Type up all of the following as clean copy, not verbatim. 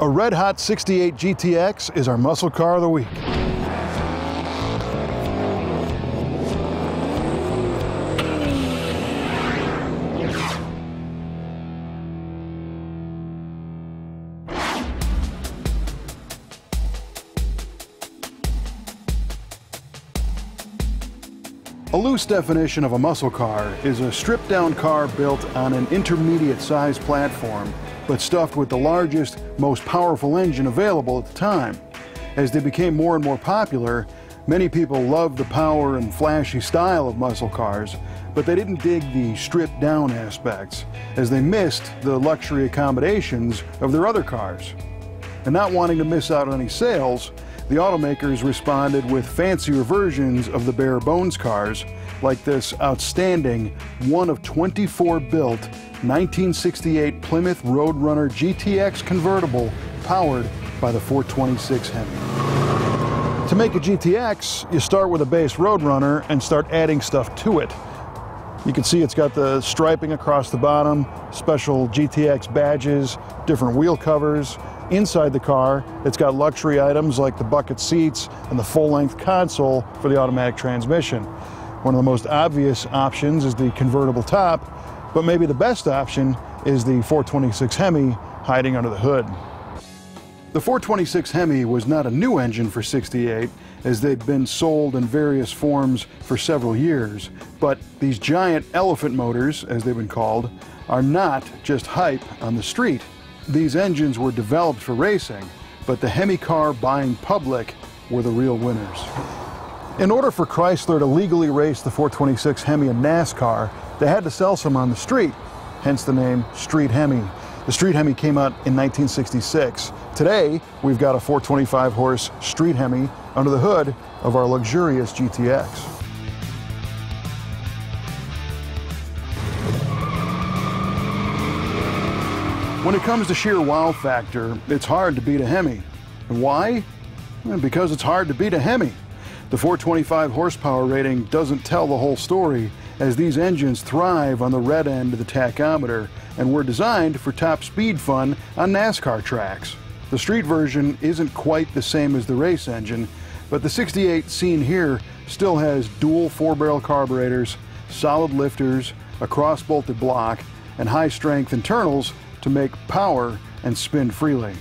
A red-hot 68 GTX is our muscle car of the week. A loose definition of a muscle car is a stripped-down car built on an intermediate-sized platform, but stuffed with the largest, most powerful engine available at the time. As they became more and more popular, many people loved the power and flashy style of muscle cars, but they didn't dig the stripped-down aspects, as they missed the luxury accommodations of their other cars. And not wanting to miss out on any sales, the automakers responded with fancier versions of the bare bones cars, like this outstanding one of 24 built 1968 Plymouth Road Runner GTX convertible powered by the 426 Hemi. To make a GTX, you start with a base Road Runner and start adding stuff to it. You can see it's got the striping across the bottom, special GTX badges, different wheel covers. Inside the car, it's got luxury items like the bucket seats and the full-length console for the automatic transmission. One of the most obvious options is the convertible top, but maybe the best option is the 426 Hemi hiding under the hood. The 426 Hemi was not a new engine for 68, as they'd been sold in various forms for several years, but these giant elephant motors, as they've been called, are not just hype on the street. These engines were developed for racing, but the Hemi-car buying public were the real winners. In order for Chrysler to legally race the 426 Hemi in NASCAR, they had to sell some on the street, hence the name Street Hemi. The Street Hemi came out in 1966. Today, we've got a 425-horse Street Hemi under the hood of our luxurious GTX. When it comes to sheer wow factor, it's hard to beat a Hemi. And why? Because it's hard to beat a Hemi. The 425 horsepower rating doesn't tell the whole story, as these engines thrive on the red end of the tachometer and were designed for top speed fun on NASCAR tracks. The street version isn't quite the same as the race engine, but the 68 seen here still has dual 4-barrel carburetors, solid lifters, a cross-bolted block, and high-strength internals to make power and spin freely.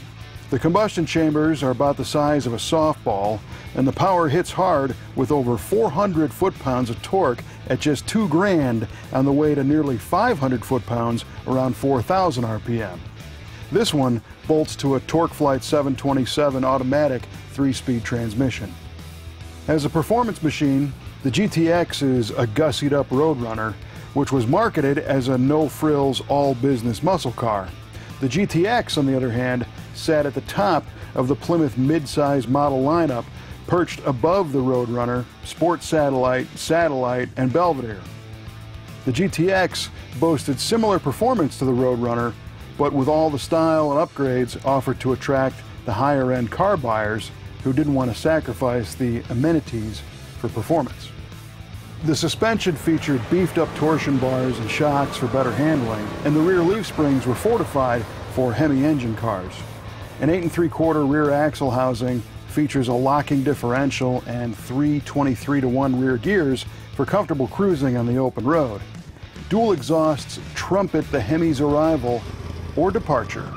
The combustion chambers are about the size of a softball, and the power hits hard with over 400 foot-pounds of torque at just $2 grand on the way to nearly 500 foot-pounds around 4,000 RPM. This one bolts to a TorqueFlite 727 automatic 3-speed transmission. As a performance machine, the GTX is a gussied-up Road Runner, which was marketed as a no-frills, all-business muscle car. The GTX, on the other hand, sat at the top of the Plymouth mid-size model lineup, perched above the Road Runner, Sport Satellite, and Belvedere. The GTX boasted similar performance to the Road Runner, but with all the style and upgrades offered to attract the higher-end car buyers who didn't want to sacrifice the amenities for performance. The suspension featured beefed-up torsion bars and shocks for better handling, and the rear leaf springs were fortified for Hemi engine cars. An 8 3/4 rear axle housing features a locking differential and 3 23-to-1 rear gears for comfortable cruising on the open road. Dual exhausts trumpet the Hemi's arrival or departure.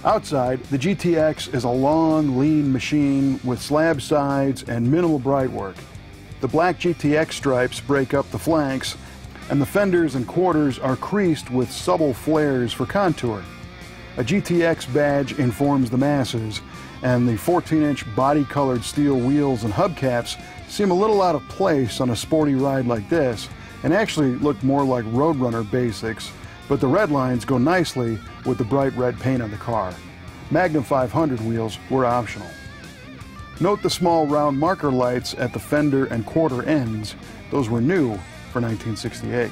Outside, the GTX is a long, lean machine with slab sides and minimal bright work. The black GTX stripes break up the flanks, and the fenders and quarters are creased with subtle flares for contour. A GTX badge informs the masses, and the 14-inch body-colored steel wheels and hubcaps seem a little out of place on a sporty ride like this, and actually look more like Road Runner basics, but the red lines go nicely with the bright red paint on the car. Magnum 500 wheels were optional. Note the small round marker lights at the fender and quarter ends. Those were new for 1968.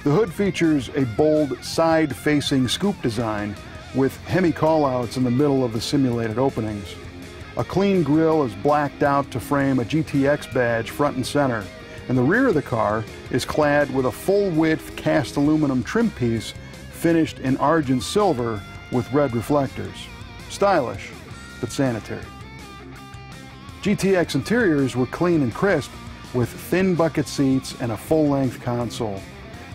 The hood features a bold side-facing scoop design with Hemi callouts in the middle of the simulated openings. A clean grille is blacked out to frame a GTX badge front and center, and the rear of the car is clad with a full-width cast aluminum trim piece finished in argent silver with red reflectors. Stylish, but sanitary. GTX interiors were clean and crisp, with thin bucket seats and a full-length console.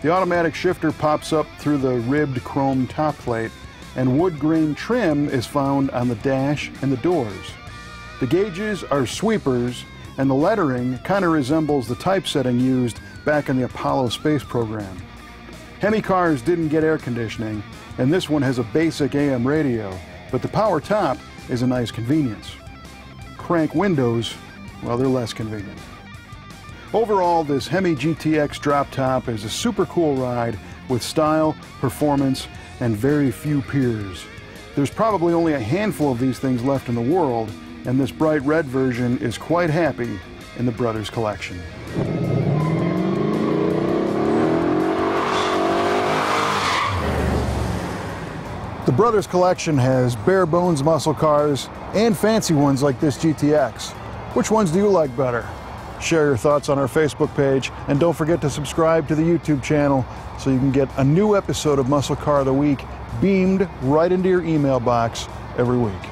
The automatic shifter pops up through the ribbed chrome top plate, and wood grain trim is found on the dash and the doors. The gauges are sweepers, and the lettering kind of resembles the typesetting used back in the Apollo space program. Hemi cars didn't get air conditioning, and this one has a basic AM radio, but the power top is a nice convenience. Crank windows, well, they're less convenient. Overall, this Hemi GTX drop top is a super cool ride with style, performance, and very few peers. There's probably only a handful of these things left in the world, and this bright red version is quite happy in the Brothers collection. The Brothers collection has bare bones muscle cars and fancy ones like this GTX. Which ones do you like better? Share your thoughts on our Facebook page, and don't forget to subscribe to the YouTube channel so you can get a new episode of Muscle Car of the Week beamed right into your email box every week.